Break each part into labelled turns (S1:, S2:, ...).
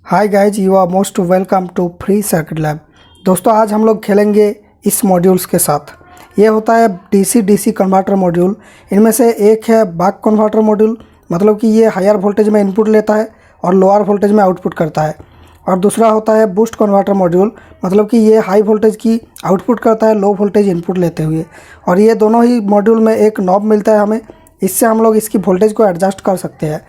S1: Hi guys, you are most welcome to free circuit lab. दोस्तों, आज हम लोग खेलेंगे इस मॉड्यूल्स के साथ। ये होता है डीसी डीसी कन्वर्टर मॉड्यूल। इनमें से एक है बक कन्वर्टर मॉड्यूल, मतलब कि ये हायर वोल्टेज में इनपुट लेता है और लोअर वोल्टेज में आउटपुट करता है। और दूसरा होता है बूस्ट कन्वर्टर मॉड्यूल, मतलब कि ये हाई वोल्टेज की आउटपुट करता है लो वोल्टेज इनपुट लेते हुए। और ये दोनों ही मॉड्यूल में एक नॉब मिलता है हमें, इससे हम लोग इसकी वोल्टेज को एडजस्ट कर सकते हैं।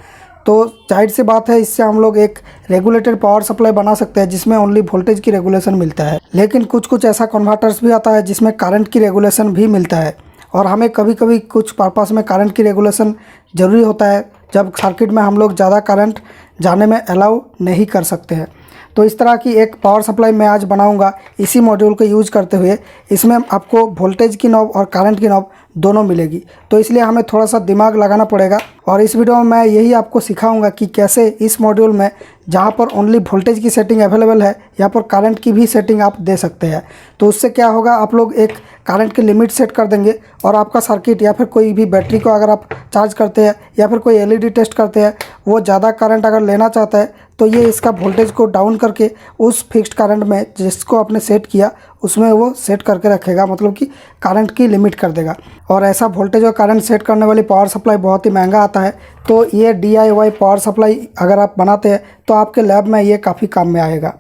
S1: तो जाहिर सी बात है, इससे हम लोग एक रेगुलेटेड पावर सप्लाई बना सकते हैं जिसमें ओनली वोल्टेज की रेगुलेशन मिलता है। लेकिन कुछ ऐसा कन्वर्टर्स भी आता है जिसमें करंट की रेगुलेशन भी मिलता है, और हमें कभी कभी कुछ पर्पस में करंट की रेगुलेशन ज़रूरी होता है जब सर्किट में हम लोग ज़्यादा करंट जाने में अलाउ नहीं कर सकते हैं। तो इस तरह की एक पावर सप्लाई मैं आज बनाऊंगा इसी मॉड्यूल को यूज़ करते हुए। इसमें आपको वोल्टेज की नॉब और करंट की नॉब दोनों मिलेगी, तो इसलिए हमें थोड़ा सा दिमाग लगाना पड़ेगा। और इस वीडियो में मैं यही आपको सिखाऊंगा कि कैसे इस मॉड्यूल में जहाँ पर ओनली वोल्टेज की सेटिंग अवेलेबल है, यहाँ पर करंट की भी सेटिंग आप दे सकते हैं। तो उससे क्या होगा, आप लोग एक करंट की लिमिट सेट कर देंगे और आपका सर्किट या फिर कोई भी बैटरी को अगर आप चार्ज करते हैं या फिर कोई एलईडी टेस्ट करते हैं, वो ज़्यादा करंट अगर लेना चाहता है तो ये इसका वोल्टेज को डाउन करके उस फिक्स्ड करंट में जिसको आपने सेट किया उसमें वो सेट करके रखेगा, मतलब कि करंट की लिमिट कर देगा। और ऐसा वोल्टेज और करंट सेट करने वाली पावर सप्लाई बहुत ही महंगा आता है। तो ये DIY पावर सप्लाई अगर आप बनाते हैं तो आपके लैब में ये काफ़ी काम में आएगा।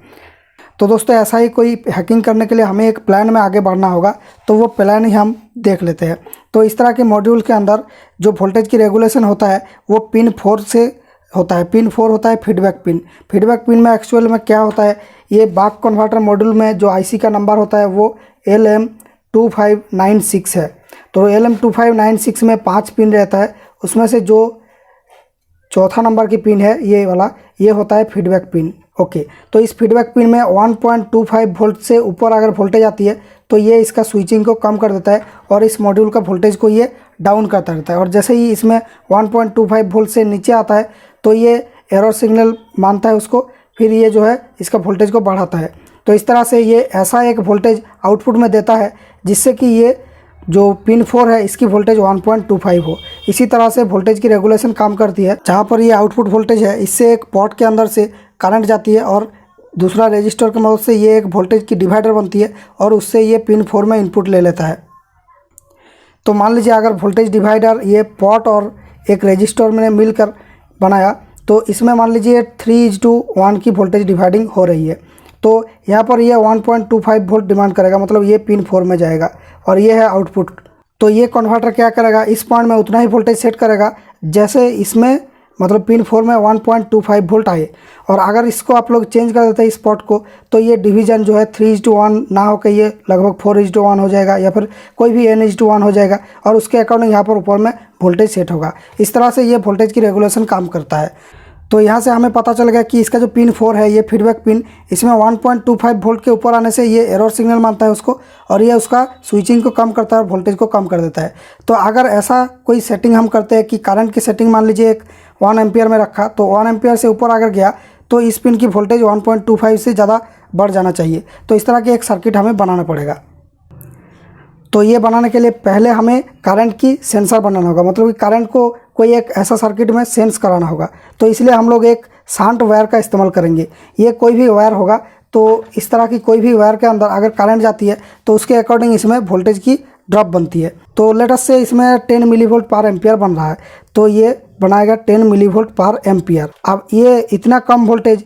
S1: तो दोस्तों, ऐसा ही कोई हैकिंग करने के लिए हमें एक प्लान में आगे बढ़ना होगा, तो वो प्लान ही हम देख लेते हैं। तो इस तरह के मॉड्यूल के अंदर जो वोल्टेज की रेगुलेशन होता है वो पिन 4 से होता है। पिन 4 होता है फीडबैक पिन। फीडबैक पिन में एक्चुअल में क्या होता है, ये बक कन्वर्टर मॉड्यूल में जो IC का नंबर होता है वो LM2596 है। तो LM2596 में 5 पिन रहता है, उसमें से जो चौथा नंबर की पिन है ये वाला, ये होता है फीडबैक पिन। ओके, तो इस फीडबैक पिन में 1.25 वोल्ट से ऊपर अगर वोल्टेज आती है तो ये इसका स्विचिंग को कम कर देता है और इस मॉड्यूल का वोल्टेज को ये डाउन करता रहता है। और जैसे ही इसमें 1.25 वोल्ट से नीचे आता है तो ये एरर सिग्नल मानता है उसको, फिर ये जो है इसका वोल्टेज को बढ़ाता है। तो इस तरह से ये ऐसा एक वोल्टेज आउटपुट में देता है जिससे कि ये जो पिन 4 है इसकी वोल्टेज 1.25 हो। इसी तरह से वोल्टेज की रेगुलेशन काम करती है। जहाँ पर ये आउटपुट वोल्टेज है, इससे एक पॉट के अंदर से करंट जाती है और दूसरा रेजिस्टर की मदद से ये एक वोल्टेज की डिवाइडर बनती है और उससे ये पिन 4 में इनपुट ले लेता है। तो मान लीजिए अगर वोल्टेज डिवाइडर ये पॉट और एक रेजिस्टर में मिलकर बनाया तो इसमें मान लीजिए 3:1 की वोल्टेज डिवाइडिंग हो रही है। तो यहाँ पर ये 1.25 वोल्ट डिमांड करेगा, मतलब ये पिन 4 में जाएगा और ये है आउटपुट। तो ये कन्वर्टर क्या करेगा, इस पॉइंट में उतना ही वोल्टेज सेट करेगा जैसे इसमें मतलब पिन 4 में 1.25 वोल्ट आए। और अगर इसको आप लोग चेंज कर देते हैं इस पॉट को, तो ये डिवीज़न जो है 3:1 ना होकर ये लगभग 4:1 हो जाएगा या फिर कोई भी N:1 हो जाएगा और उसके अकॉर्डिंग यहाँ पर ऊपर में वोल्टेज सेट होगा। इस तरह से ये वोल्टेज की रेगुलेशन काम करता है। तो यहाँ से हमें पता चल गया कि इसका जो पिन 4 है ये फीडबैक पिन, इसमें 1.25 वोल्ट के ऊपर आने से ये एरर सिग्नल मानता है उसको और ये उसका स्विचिंग को कम करता है और वोल्टेज को कम कर देता है। तो अगर ऐसा कोई सेटिंग हम करते हैं कि करंट की सेटिंग मान लीजिए एक 1 एम्पियर में रखा, तो 1 एम्पियर से ऊपर अगर गया तो इस पिन की वोल्टेज 1.25 से ज़्यादा बढ़ जाना चाहिए। तो इस तरह की एक सर्किट हमें बनाना पड़ेगा। तो ये बनाने के लिए पहले हमें करंट की सेंसर बनाना होगा, मतलब कि करंट को कोई एक ऐसा सर्किट में सेंस कराना होगा। तो इसलिए हम लोग एक शांत वायर का इस्तेमाल करेंगे। ये कोई भी वायर होगा, तो इस तरह की कोई भी वायर के अंदर अगर करंट जाती है तो उसके अकॉर्डिंग इसमें वोल्टेज की ड्रॉप बनती है। तो लेट अस से इसमें 10 मिलीवोल्ट पर एम्पियर बन रहा है, तो ये बनाएगा 10 मिलीवोल्ट पर एम्पियर। अब ये इतना कम वोल्टेज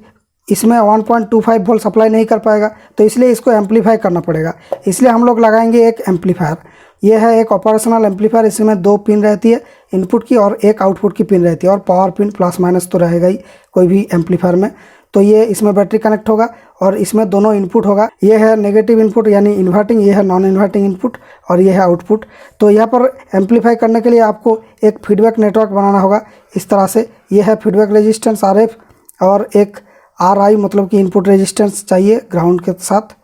S1: इसमें 1.25 वोल्ट सप्लाई नहीं कर पाएगा, तो इसलिए इसको एम्पलीफाई करना पड़ेगा। इसलिए हम लोग लगाएंगे एक एम्पलीफायर। ये है एक ऑपरेशनल एम्पलीफायर। इसमें 2 पिन रहती है इनपुट की और एक आउटपुट की पिन रहती है, और पावर पिन प्लस माइनस तो रहेगा ही कोई भी एम्पलीफायर में। तो ये इसमें बैटरी कनेक्ट होगा और इसमें दोनों इनपुट होगा। ये है नेगेटिव इनपुट यानी इन्वर्टिंग, ये है नॉन इन्वर्टिंग इनपुट और ये है आउटपुट। तो यहाँ पर एम्पलीफाई करने के लिए आपको एक फीडबैक नेटवर्क बनाना होगा इस तरह से। ये है फीडबैक रेजिस्टेंस RF और एक RI, मतलब कि इनपुट रेजिस्टेंस चाहिए ग्राउंड के साथ,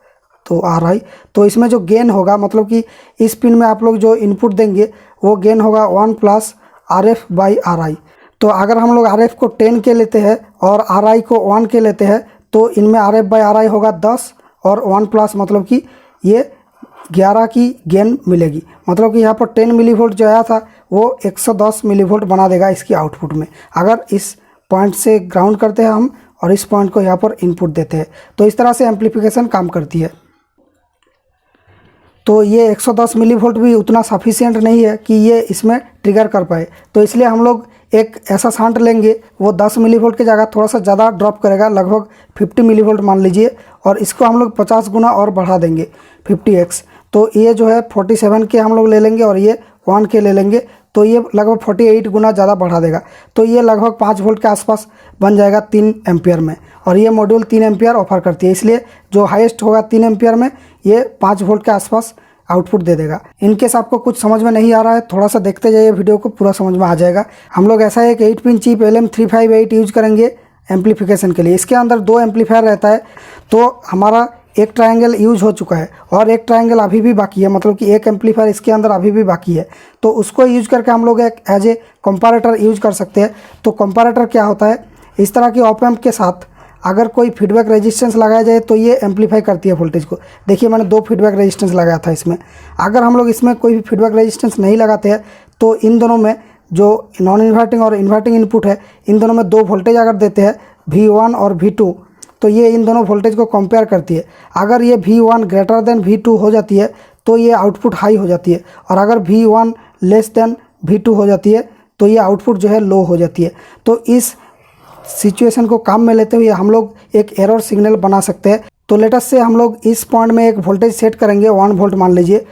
S1: तो RI। तो इसमें जो गेन होगा, मतलब कि इस पिन में आप लोग जो इनपुट देंगे वो गेन होगा 1 + RF/RI। तो अगर हम लोग RF को 10 के लेते हैं और RI को 1 के लेते हैं तो इनमें RF/RI होगा 10 और 1 प्लस, मतलब कि ये 11 की गेन मिलेगी। मतलब कि यहाँ पर 10 मिलीवोल्ट जो आया था वो 110 मिलीवोल्ट बना देगा इसकी आउटपुट में। अगर इस पॉइंट से ग्राउंड करते हैं हम और इस पॉइंट को यहाँ पर इनपुट देते हैं। तो इस तरह से एम्प्लीफिकेशन काम करती है। तो ये 110 मिलीवोल्ट भी उतना सफिशिएंट नहीं है कि ये इसमें ट्रिगर कर पाए, तो इसलिए हम लोग एक ऐसा शांट लेंगे, वो 10 मिलीवोल्ट की जगह थोड़ा सा ज़्यादा ड्रॉप करेगा, लगभग 50 मिलीवोल्ट मान लीजिए, और इसको हम लोग 50 गुना और बढ़ा देंगे 50x। तो ये जो है 47 के हम लोग ले लेंगे और ये 1 के ले लेंगे, तो ये लगभग 48 गुना ज़्यादा बढ़ा देगा। तो ये लगभग 5 वोल्ट के आसपास बन जाएगा 3 एम्पियर में, और ये मॉड्यूल 3 एम्पियर ऑफर करती है, इसलिए जो हाईएस्ट होगा 3 एम्पियर में ये 5 वोल्ट के आसपास आउटपुट दे देगा। इनकेस आपको कुछ समझ में नहीं आ रहा है, थोड़ा सा देखते जाइए वीडियो को, पूरा समझ में आ जाएगा। हम लोग ऐसा एक 8 पिन चिप LM358 यूज करेंगे एम्पलीफिकेशन के लिए। इसके अंदर 2 एम्पलीफायर रहता है, तो हमारा एक ट्रायंगल यूज हो चुका है और एक ट्रायंगल अभी भी बाकी है, मतलब कि एक एम्पलीफायर इसके अंदर अभी भी बाकी है। तो उसको यूज करके हम लोग एक एज ए कंपैरेटर यूज कर सकते हैं। तो कंपैरेटर क्या होता है, इस तरह की ऑप एम्प के साथ अगर कोई फीडबैक रेजिस्टेंस लगाया जाए तो ये एम्पलीफाई करती है वोल्टेज को। देखिए मैंने 2 फीडबैक रेजिस्टेंस लगाया था इसमें। अगर हम लोग इसमें कोई भी फीडबैक रेजिस्टेंस नहीं लगाते हैं तो इन दोनों में जो नॉन इन्वर्टिंग और इन्वर्टिंग इनपुट है, इन दोनों में 2 वोल्टेज अगर देते हैं V1 और V2, तो ये इन दोनों वोल्टेज को कंपेयर करती है। अगर ये V1 ग्रेटर देन V2 हो जाती है तो ये आउटपुट हाई हो जाती है, और अगर V1 लेस देन V2 हो जाती है तो ये आउटपुट जो है लो हो जाती है। तो इस सिचुएशन को काम में लेते हुए हम लोग एक एरर सिग्नल बना सकते हैं। तो लेटस से हम लोग इस पॉइंट में एक वोल्टेज सेट करेंगे 1 वोल्ट मान लीजिए,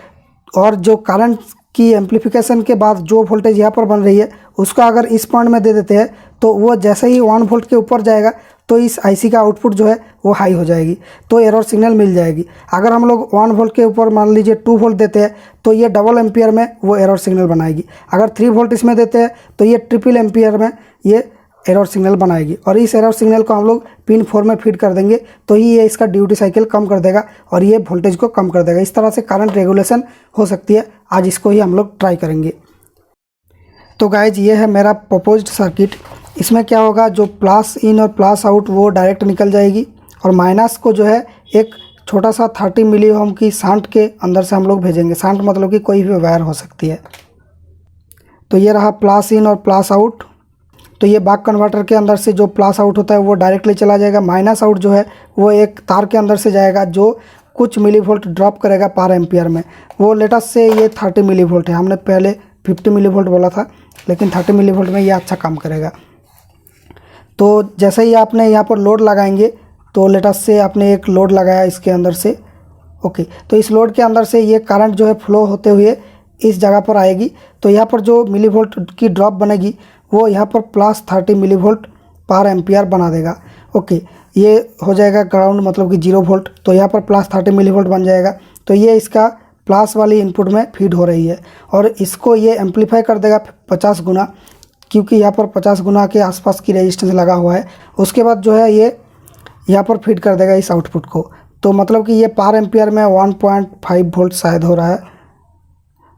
S1: और जो करंट की एम्पलीफिकेशन के बाद जो वोल्टेज यहाँ पर बन रही है उसको अगर इस पॉइंट में दे देते हैं तो वो जैसे ही 1 वोल्ट के ऊपर जाएगा तो इस आईसी का आउटपुट जो है वो हाई हो जाएगी, तो एरर सिग्नल मिल जाएगी। अगर हम लोग 1 वोल्ट के ऊपर मान लीजिए 2 वोल्ट देते हैं तो ये डबल एम्पियर में वो एरर सिग्नल बनाएगी। अगर 3 वोल्ट इसमें देते हैं तो ये ट्रिपल एम्पियर में ये एरर सिग्नल बनाएगी, और इस एरर सिग्नल को हम लोग पिन 4 में फीड कर देंगे, तो ही ये इसका ड्यूटी साइकिल कम कर देगा और ये वोल्टेज को कम कर देगा। इस तरह से करंट रेगुलेशन हो सकती है। आज इसको ही हम लोग ट्राई करेंगे। तो गाइज ये है मेरा प्रपोज्ड सर्किट। इसमें क्या होगा, जो प्लस इन और प्लस आउट वो डायरेक्ट निकल जाएगी, और माइनस को जो है एक छोटा सा 30 मिली ओम की शांट के अंदर से हम लोग भेजेंगे। शांट मतलब कि कोई भी वायर हो सकती है। तो ये रहा प्लस इन और प्लस आउट। तो ये बक कन्वर्टर के अंदर से जो प्लस आउट होता है वो डायरेक्टली चला जाएगा। माइनस आउट जो है वो एक तार के अंदर से जाएगा जो कुछ मिलीवोल्ट ड्रॉप करेगा पर एम्पियर में। वो लेटेस्ट से ये 30 मिलीवोल्ट है, हमने पहले 50 मिलीवोल्ट बोला था, लेकिन 30 मिलीवोल्ट में ये अच्छा काम करेगा। तो जैसे ही आपने यहाँ पर लोड लगाएंगे, तो लेटेस्ट से आपने एक लोड लगाया इसके अंदर से, ओके, तो इस लोड के अंदर से ये करंट जो है फ्लो होते हुए इस जगह पर आएगी। तो यहाँ पर जो मिलीवोल्ट की ड्रॉप बनेगी वो यहाँ पर प्लस 30 मिलीवोल्ट पर एम्पियर बना देगा। ओके, ये हो जाएगा ग्राउंड, मतलब कि 0 वोल्ट। तो यहाँ पर प्लस 30 मिलीवोल्ट बन जाएगा। तो ये इसका प्लस वाली इनपुट में फीड हो रही है, और इसको ये एम्पलीफाई कर देगा 50 गुना, क्योंकि यहाँ पर 50 गुना के आसपास की रेजिस्टेंस लगा हुआ है। उसके बाद जो है ये यहाँ पर फीड कर देगा इस आउटपुट को। तो मतलब कि ये पर एम्पियर में 1.5 वोल्ट शायद हो रहा है।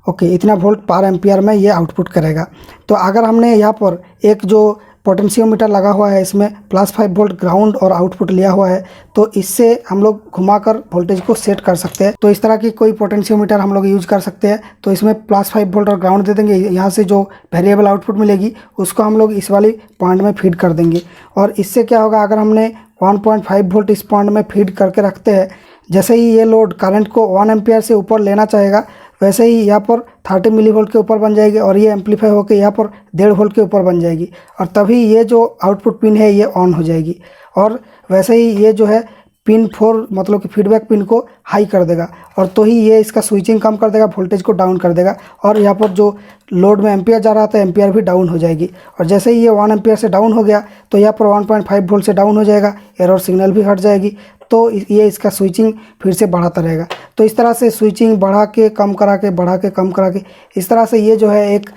S1: ओके, इतना वोल्ट पर एम्पियर में ये आउटपुट करेगा। तो अगर हमने यहाँ पर एक जो पोटेंशियोमीटर लगा हुआ है, इसमें +5 वोल्ट ग्राउंड और आउटपुट लिया हुआ है, तो इससे हम लोग घुमाकर वोल्टेज को सेट कर सकते हैं। तो इस तरह की कोई पोटेंशियोमीटर हम लोग यूज कर सकते हैं। तो इसमें +5 वोल्ट और ग्राउंड दे देंगे। यहाँ से जो वेरिएबल आउटपुट मिलेगी उसको हम लोग इस वाली पॉइंट में फीड कर देंगे। और इससे क्या होगा, अगर हमने 1.5 वोल्ट इस पॉइंट में फीड करके रखते हैं, जैसे ही ये लोड करंट को 1 एम्पियर से ऊपर लेना चाहेगा, वैसे ही यहाँ पर 30 मिलीवोल्ट के ऊपर बन जाएगी, और ये एम्पलीफाई होकर यहाँ पर 1.5 वोल्ट के ऊपर बन जाएगी, और तभी ये जो आउटपुट पिन है ये ऑन हो जाएगी। और वैसे ही ये जो है पिन 4 मतलब कि फीडबैक पिन को हाई कर देगा, और तो ही ये इसका स्विचिंग कम कर देगा, वोल्टेज को डाउन कर देगा, और यहाँ पर जो लोड में एम्पियर जा रहा था एम्पियर भी डाउन हो जाएगी। और जैसे ही ये 1 एम्पियर से डाउन हो गया तो यहाँ पर 1.5 वोल्ट से डाउन हो जाएगा, एरर सिग्नल भी हट जाएगी। तो ये इसका स्विचिंग फिर से बढ़ाता रहेगा। तो इस तरह से स्विचिंग बढ़ा के कम करा के, बढ़ा के कम करा के, इस तरह से ये जो है एक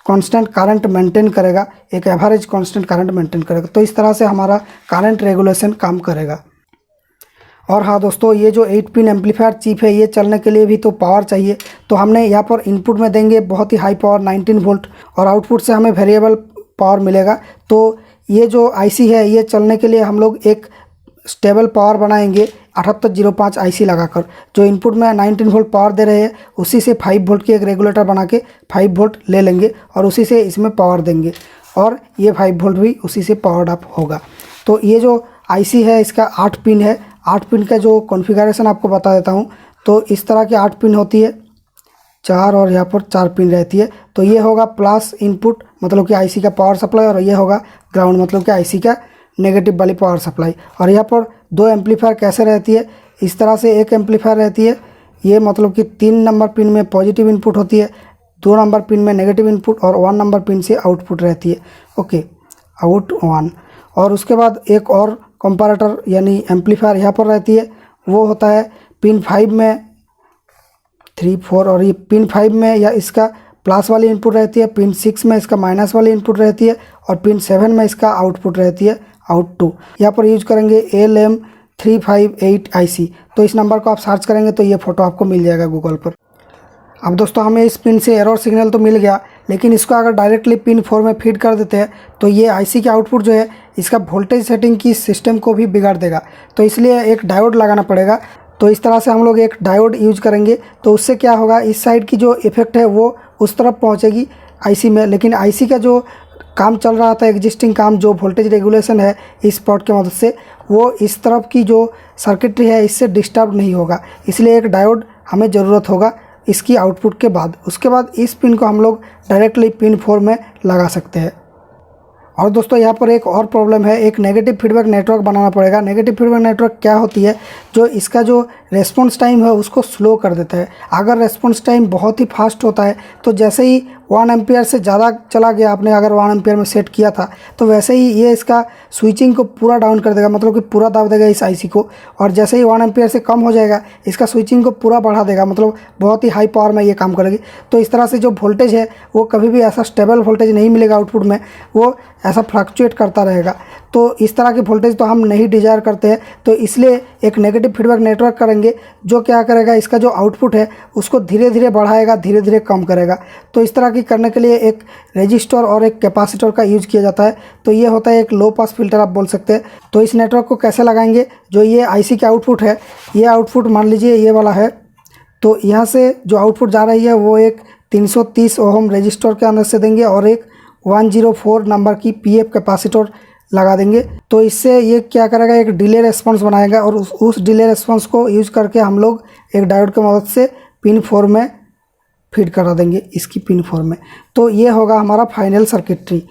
S1: कांस्टेंट करंट मेंटेन करेगा, एक एवरेज कांस्टेंट करंट मेंटेन करेगा। तो इस तरह से हमारा करंट रेगुलेशन काम करेगा। और हाँ दोस्तों, ये जो 8 पिन एम्पलीफायर चिप है, ये चलने के लिए भी तो पावर चाहिए। तो हमने यहाँ पर इनपुट में देंगे बहुत ही हाई पावर 19 वोल्ट, और आउटपुट से हमें वेरिएबल पावर मिलेगा। तो ये जो आईसी है, ये चलने के लिए हम लोग एक स्टेबल पावर बनाएंगे 7805 आईसी लगाकर। जो इनपुट में 19 वोल्ट पावर दे रहे हैं, उसी से 5 वोल्ट की एक रेगुलेटर बना के 5 वोल्ट ले लेंगे, और उसी से इसमें पावर देंगे, और ये 5 वोल्ट भी उसी से पावर्ड अप होगा। तो ये जो आईसी है इसका 8 पिन है। 8 पिन का जो कॉन्फ़िगरेशन आपको बता देता हूँ। तो इस तरह की 8 पिन होती है, 4 और यहाँ पर 4 पिन रहती है। तो ये होगा प्लस इनपुट मतलब कि आईसी का पावर सप्लाई, और ये होगा ग्राउंड मतलब कि आईसी का नेगेटिव वाली पावर सप्लाई। और यहाँ पर 2 एम्पलीफायर कैसे रहती है, इस तरह से एक एम्पलीफायर रहती है, ये मतलब कि 3 नंबर पिन में पॉजिटिव इनपुट होती है, 2 नंबर पिन में नेगेटिव इनपुट और 1 नंबर पिन से आउटपुट रहती है। Okay, out 1। और उसके बाद एक और कंपैरेटर यानी एम्पलीफायर यहाँ पर रहती है, वो होता है पिन 5 में 3, 4, और ये पिन 5 में या इसका प्लस वाली इनपुट रहती है, पिन 6 में इसका माइनस वाली इनपुट रहती है, और पिन 7 में इसका आउटपुट रहती है आउट 2। यहाँ पर यूज करेंगे LM358 IC। तो इस नंबर को आप सर्च करेंगे तो ये फ़ोटो आपको मिल जाएगा गूगल पर। अब दोस्तों हमें इस पिन से एरर सिग्नल तो मिल गया, लेकिन इसको अगर डायरेक्टली पिन 4 में फीड कर देते हैं तो ये आईसी के आउटपुट जो है इसका वोल्टेज सेटिंग की सिस्टम को भी बिगाड़ देगा। तो इसलिए एक डायोड लगाना पड़ेगा। तो इस तरह से हम लोग एक डायोड यूज करेंगे। तो उससे क्या होगा, इस साइड की जो इफेक्ट है वो उस तरफ पहुंचेगी आईसी में, लेकिन आईसी का जो काम चल रहा था एग्जिस्टिंग काम जो वोल्टेज रेगुलेशन है इस पॉट की मदद से, वो इस तरफ की जो सर्किटरी है इससे डिस्टर्ब नहीं होगा। इसलिए एक डायोड हमें ज़रूरत होगा इसकी आउटपुट के बाद। उसके बाद इस पिन को हम लोग डायरेक्टली पिन 4 में लगा सकते हैं। और दोस्तों यहाँ पर एक और प्रॉब्लम है, एक नेगेटिव फीडबैक नेटवर्क बनाना पड़ेगा। नेगेटिव फीडबैक नेटवर्क क्या होती है, जो इसका जो रेस्पॉन्स टाइम है उसको स्लो कर देता है। अगर रेस्पॉन्स टाइम बहुत ही फास्ट होता है तो जैसे ही 1 एम्पियर से ज़्यादा चला गया, आपने अगर 1 एम्पियर में सेट किया था, तो वैसे ही ये इसका स्विचिंग को पूरा डाउन कर देगा, मतलब कि पूरा दाब देगा इस आईसी को। और जैसे ही 1 एम्पियर से कम हो जाएगा इसका स्विचिंग को पूरा बढ़ा देगा, मतलब बहुत ही हाई पावर में ये काम करेगी। तो इस तरह से जो वोल्टेज है वो कभी भी ऐसा स्टेबल वोल्टेज नहीं मिलेगा आउटपुट में, वो ऐसा फ्लक्चुएट करता रहेगा। तो इस तरह की वोल्टेज तो हम नहीं डिजायर करते हैं। तो इसलिए एक नेगेटिव फीडबैक नेटवर्क करेंगे जो क्या करेगा, इसका जो आउटपुट है उसको धीरे धीरे बढ़ाएगा, धीरे धीरे कम करेगा। तो इस तरह की करने के लिए एक रेजिस्टर और एक कैपेसिटर का यूज किया जाता है। तो ये होता है एक लो पास फिल्टर आप बोल सकते हैं। तो इस नेटवर्क को कैसे लगाएंगे, जो ये आईसी का आउटपुट है, ये आउटपुट मान लीजिए ये वाला है। तो यहाँ से जो आउटपुट जा रही है वो एक 330 ओम रजिस्टर के अंदर से देंगे और एक 104 नंबर की पीएफ कैपेसिटर लगा देंगे। तो इससे ये क्या करेगा, एक डिले रेस्पॉन्स बनाएगा, और उस डिले रेस्पॉन्स को यूज़ करके हम लोग एक डायोड की मदद से पिन 4 में फीड करा देंगे, इसकी पिन 4 में। तो ये होगा हमारा फाइनल सर्किटरी।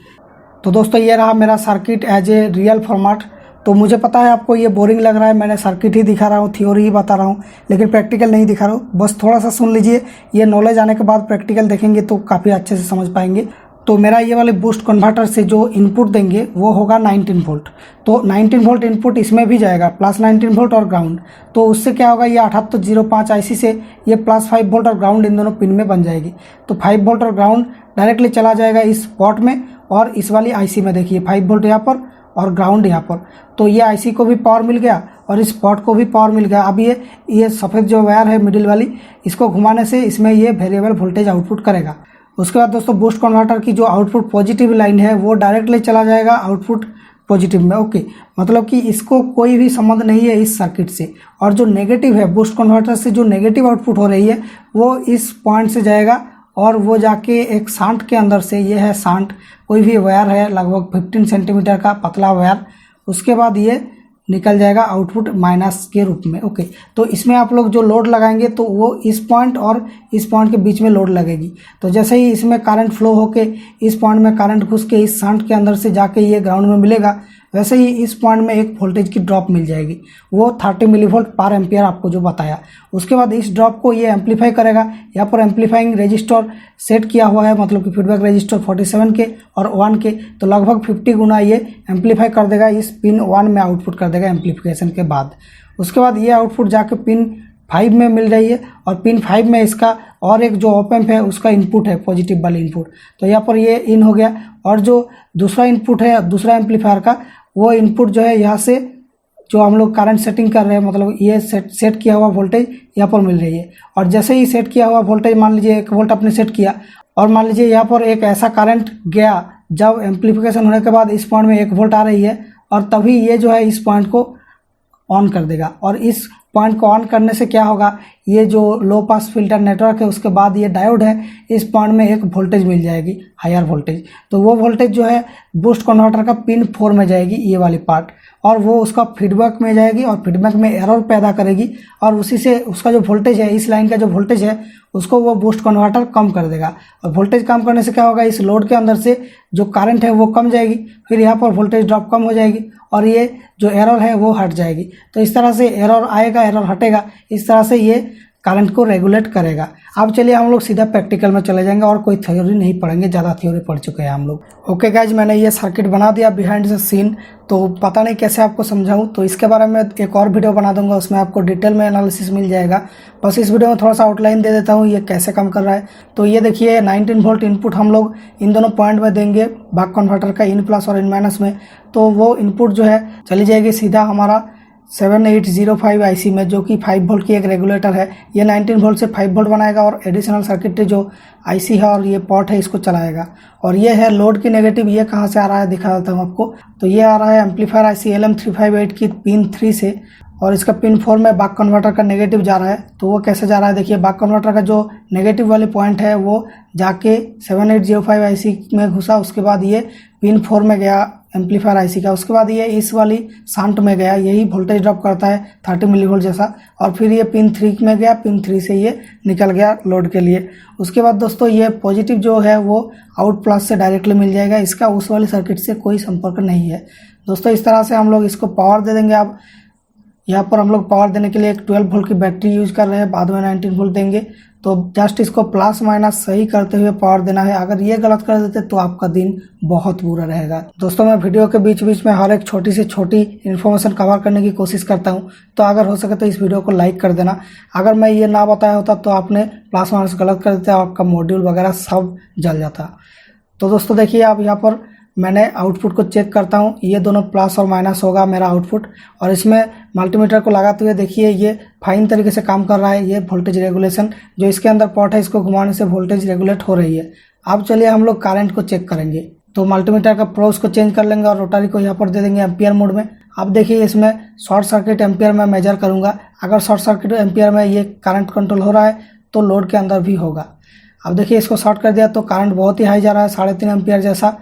S1: तो दोस्तों ये रहा मेरा circuit as a real format. तो मुझे पता है आपको ये बोरिंग लग रहा है, मैंने सर्किट ही दिखा रहा हूँ, थ्योरी ही बता रहा हूँ, लेकिन प्रैक्टिकल नहीं दिखा रहा हूँ। बस थोड़ा सा सुन लीजिए, ये नॉलेज आने के बाद प्रैक्टिकल देखेंगे तो काफ़ी अच्छे से समझ पाएंगे। तो मेरा ये वाले बूस्ट कन्वर्टर से जो इनपुट देंगे वो होगा 19 वोल्ट। तो 19 वोल्ट इनपुट इसमें भी जाएगा, प्लस 19 वोल्ट और ग्राउंड। तो उससे क्या होगा, ये 7805 आईसी से ये प्लस 5 वोल्ट और ग्राउंड इन दोनों पिन में बन जाएगी। तो 5 वोल्ट और ग्राउंड डायरेक्टली चला जाएगा इस पॉट में, और इस वाली आईसी में देखिए 5 वोल्ट यहाँ पर और ग्राउंड यहाँ पर। तो ये आईसी को भी पावर मिल गया और इस पॉट को भी पावर मिल गया। अब ये सफ़ेद जो वायर है मिडिल वाली, इसको घुमाने से इसमें ये वेरिएबल वोल्टेज आउटपुट करेगा। उसके बाद दोस्तों बूस्ट कन्वर्टर की जो आउटपुट पॉजिटिव लाइन है वो डायरेक्टली चला जाएगा आउटपुट पॉजिटिव में। ओके, मतलब कि इसको कोई भी संबंध नहीं है इस सर्किट से। और जो नेगेटिव है, बूस्ट कन्वर्टर से जो नेगेटिव आउटपुट हो रही है वो इस पॉइंट से जाएगा और वो जाके एक सांट के अंदर से, ये है सांट, कोई भी वायर है लगभग 15 सेंटीमीटर का पतला वायर, उसके बाद ये निकल जाएगा आउटपुट माइनस के रूप में। ओके, तो इसमें आप लोग जो लोड लगाएंगे तो वो इस पॉइंट और इस पॉइंट के बीच में लोड लगेगी। तो जैसे ही इसमें करंट फ्लो होके इस पॉइंट में करंट घुस के इस शंट के अंदर से जाके ये ग्राउंड में मिलेगा, वैसे ही इस पॉइंट में एक वोल्टेज की ड्रॉप मिल जाएगी, वो 30 मिलीवोल्ट पर एम्पियर आपको जो बताया। उसके बाद इस ड्रॉप को ये एम्पलीफाई करेगा। यहाँ पर एम्पलीफाइंग रजिस्टर सेट किया हुआ है, मतलब कि फीडबैक रजिस्टर 47 के और 1 के, तो लगभग 50 गुना ये एम्पलीफाई कर देगा, इस पिन 1 में आउटपुट कर देगा एम्पलीफिकेशन के बाद। उसके बाद ये आउटपुट जाके पिन 5 में मिल रही है, और पिन 5 में इसका और एक जो ऑप एम्प है उसका इनपुट है, पॉजिटिव वाली इनपुट। तो यहाँ पर ये इन हो गया, और जो दूसरा इनपुट है दूसरा एम्पलीफायर का, वो इनपुट जो है यहाँ से जो हम लोग करंट सेटिंग कर रहे हैं, मतलब ये सेट किया हुआ वोल्टेज यहाँ पर मिल रही है। और जैसे ही सेट किया हुआ वोल्टेज, मान लीजिए 1 वोल्ट आपने सेट किया, और मान लीजिए यहाँ पर एक ऐसा करंट गया जब एम्पलीफिकेशन होने के बाद इस पॉइंट में 1 वोल्ट आ रही है, और तभी ये जो है इस पॉइंट को ऑन कर देगा। और इस पॉइंट को ऑन करने से क्या होगा, ये जो लो पास फिल्टर नेटवर्क है उसके बाद ये डायोड है, इस पॉइंट में एक वोल्टेज मिल जाएगी, हायर वोल्टेज। तो वो वोल्टेज जो है बूस्ट कन्वर्टर का पिन 4 में जाएगी, ये वाली पार्ट। और वो उसका फीडबैक में जाएगी और फीडबैक में एरर पैदा करेगी और उसी से उसका जो वोल्टेज है, इस लाइन का जो वोल्टेज है उसको वो बूस्ट कन्वर्टर कम कर देगा। और वोल्टेज कम करने से क्या होगा, इस लोड के अंदर से जो करंट है वो कम जाएगी, फिर यहाँ पर वोल्टेज ड्रॉप कम हो जाएगी और ये जो एरर है वो हट जाएगी। तो इस तरह से एरर आएगा, एरर हटेगा, इस तरह से ये करंट को रेगुलेट करेगा। अब चलिए हम लोग सीधा प्रैक्टिकल में चले जाएंगे और कोई थ्योरी नहीं पढ़ेंगे, ज़्यादा थ्योरी पढ़ चुके हैं हम लोग। ओके गाइज, मैंने ये सर्किट बना दिया बिहाइंड द सीन, तो पता नहीं कैसे आपको समझाऊं, तो इसके बारे में एक और वीडियो बना दूंगा, उसमें आपको डिटेल में एनालिसिस मिल जाएगा। बस इस वीडियो में थोड़ा सा आउटलाइन दे देता हूँ ये कैसे काम कर रहा है। तो ये देखिए 19 वोल्ट इनपुट हम लोग इन दोनों पॉइंट में देंगे बक कन्वर्टर का, इन प्लस और इन माइनस में। तो वो इनपुट जो है चली जाएगी सीधा हमारा 7805 आईसी में, जो कि 5 वोल्ट की एक रेगुलेटर है। ये 19 वोल्ट से 5 वोल्ट बनाएगा और एडिशनल सर्किटरी जो आईसी है और ये पॉट है इसको चलाएगा। और ये है लोड की नेगेटिव, ये कहाँ से आ रहा है दिखा देता हूँ आपको। तो ये आ रहा है एम्पलीफायर आईसी LM358 की पिन 3 से, और इसका पिन 4 में बक कन्वर्टर का नेगेटिव जा रहा है। तो वो कैसे जा रहा है देखिए, बक कन्वर्टर का जो नेगेटिव वाली पॉइंट है वो जाके 7805 आईसी में घुसा, उसके बाद ये पिन 4 में गया एम्पलीफायर आईसी का, उसके बाद ये इस वाली शंट में गया, यही वोल्टेज ड्रॉप करता है 30 मिलीवोल्ट जैसा, और फिर ये पिन 3 में गया, पिन 3 से ये निकल गया लोड के लिए। उसके बाद दोस्तों ये पॉजिटिव जो है वो आउट प्लस से डायरेक्टली मिल जाएगा, इसका उस वाली सर्किट से कोई संपर्क नहीं है। दोस्तों इस तरह से हम लोग इसको पावर दे देंगे। अब यहाँ पर हम लोग पावर देने के लिए एक 12 वोल्ट की बैटरी यूज कर रहे हैं, बाद में 19 वोल्ट देंगे। तो जस्ट इसको प्लस माइनस सही करते हुए पावर देना है, अगर ये गलत कर देते तो आपका दिन बहुत बुरा रहेगा। दोस्तों मैं वीडियो के बीच बीच में हर एक छोटी से छोटी इन्फॉर्मेशन कवर करने की कोशिश करता हूँ, तो अगर हो सके तो इस वीडियो को लाइक कर देना। अगर मैं ये ना बताया होता तो आपने प्लस माइनस गलत कर देते, आपका मॉड्यूल वगैरह सब जल जाता। तो दोस्तों देखिए आप यहाँ पर मैंने आउटपुट को चेक करता हूँ, ये दोनों प्लस और माइनस होगा मेरा आउटपुट, और इसमें मल्टीमीटर को लगाते हुए देखिए ये फाइन तरीके से काम कर रहा है। ये वोल्टेज रेगुलेशन जो इसके अंदर पॉट है, इसको घुमाने से वोल्टेज रेगुलेट हो रही है। अब चलिए हम लोग करंट को चेक करेंगे। तो मल्टीमीटर का प्रोस को चेंज कर लेंगे और रोटरी को यहाँ पर दे देंगे एम्पियर मोड में। अब देखिए इसमें शॉर्ट सर्किट एम्पियर में मेजर करूँगा, अगर शॉर्ट सर्किट एम्पियर में ये करंट कंट्रोल हो रहा है तो लोड के अंदर भी होगा। अब देखिए इसको शॉर्ट कर दिया तो करंट बहुत ही हाई जा रहा है, 3.5 एम्पियर जैसा,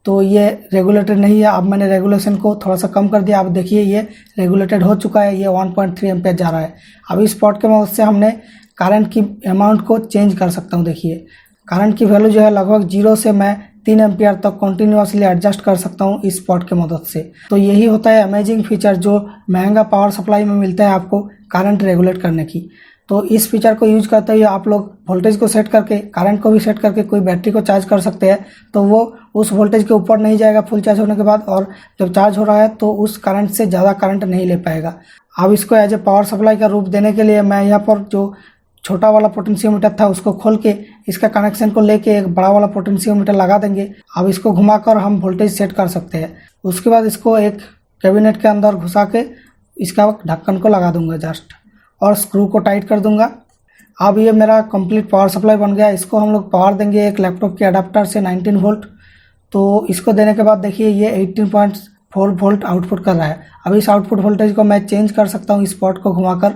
S1: तो ये रेगुलेटेड नहीं है। अब मैंने रेगुलेशन को थोड़ा सा कम कर दिया, अब देखिए ये रेगुलेटेड हो चुका है, ये 1.3 एम्पियर जा रहा है। अब इस पॉट के मदद से हमने करंट की अमाउंट को चेंज कर सकता हूँ। देखिए करंट की वैल्यू जो है लगभग 0 से मैं 3 एम्पियर तक कंटिन्यूसली एडजस्ट कर सकता हूँ इस पॉट के मदद से। तो यही होता है अमेजिंग फीचर जो महंगा पावर सप्लाई में मिलता है आपको करंट रेगुलेट करने की। तो इस फीचर को यूज करते हुए आप लोग वोल्टेज को सेट करके, करंट को भी सेट करके कोई बैटरी को चार्ज कर सकते हैं, तो वो उस वोल्टेज के ऊपर नहीं जाएगा फुल चार्ज होने के बाद, और जब चार्ज हो रहा है तो उस करंट से ज़्यादा करंट नहीं ले पाएगा। अब इसको एज ए पावर सप्लाई का रूप देने के लिए मैं यहाँ पर जो छोटा वाला पोटेंशियोमीटर था उसको खोल के इसका कनेक्शन को लेके एक बड़ा वाला पोटेंशियोमीटर लगा देंगे। अब इसको घुमाकर हम वोल्टेज सेट कर सकते हैं। उसके बाद इसको एक कैबिनेट के अंदर घुसा के इसका ढक्कन को लगा दूंगा जस्ट, और स्क्रू को टाइट कर दूंगा। अब ये मेरा कंप्लीट पावर सप्लाई बन गया। इसको हम लोग पावर देंगे एक लैपटॉप के अडाप्टर से 19 वोल्ट। तो इसको देने के बाद देखिए ये 18.4 वोल्ट आउटपुट कर रहा है। अब इस आउटपुट वोल्टेज को मैं चेंज कर सकता हूँ इस पॉट को घुमाकर,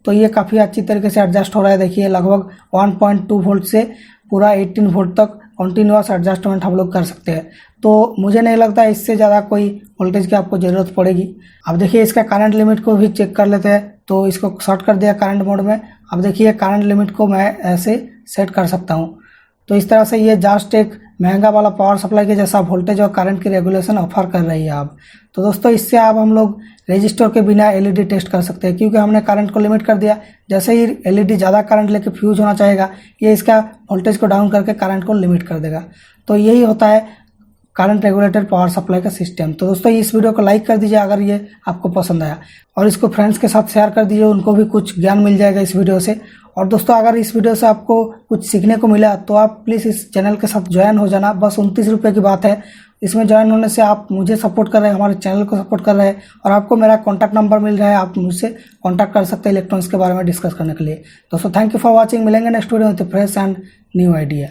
S1: तो ये काफ़ी अच्छी तरीके से एडजस्ट हो रहा है। देखिए लगभग 1.2 वोल्ट से पूरा 18 वोल्ट तक कंटिन्यूअस एडजस्टमेंट हम लोग कर सकते हैं। तो मुझे नहीं लगता इससे ज़्यादा कोई वोल्टेज की आपको ज़रूरत पड़ेगी। अब देखिए इसका करंट लिमिट को भी चेक कर लेते हैं। तो इसको शॉर्ट कर दिया करंट मोड में। अब देखिए करंट लिमिट को मैं ऐसे सेट कर सकता हूँ। तो इस तरह से ये जस्ट एक महंगा वाला पावर सप्लाई के जैसा वोल्टेज और करंट की रेगुलेशन ऑफर कर रही है अब। तो दोस्तों इससे अब हम लोग रेजिस्टर के बिना एलईडी टेस्ट कर सकते हैं, क्योंकि हमने करंट को लिमिट कर दिया। जैसे ही एलईडी ज़्यादा करंट लेके फ्यूज होना चाहेगा, ये इसका वोल्टेज को डाउन करके करंट को लिमिट कर देगा। तो यही होता है करंट रेगुलेटेड पावर सप्लाई का सिस्टम। तो दोस्तों इस वीडियो को लाइक कर दीजिए अगर ये आपको पसंद आया, और इसको फ्रेंड्स के साथ शेयर कर दीजिए, उनको भी कुछ ज्ञान मिल जाएगा इस वीडियो से। और दोस्तों अगर इस वीडियो से आपको कुछ सीखने को मिला तो आप प्लीज़ इस चैनल के साथ ज्वाइन हो जाना। बस 29 रुपये की बात है। इसमें ज्वाइन होने से आप मुझे सपोर्ट कर रहे हैं, हमारे चैनल को सपोर्ट कर रहे हैं, और आपको मेरा कॉन्टैक्ट नंबर मिल रहा है, आप मुझसे कॉन्टैक्ट कर सकते हैं इलेक्ट्रॉनिक्स के बारे में डिस्कस करने के लिए। दोस्तों थैंक यू फॉर वॉचिंग। मिलेंगे next video with fresh and new idea.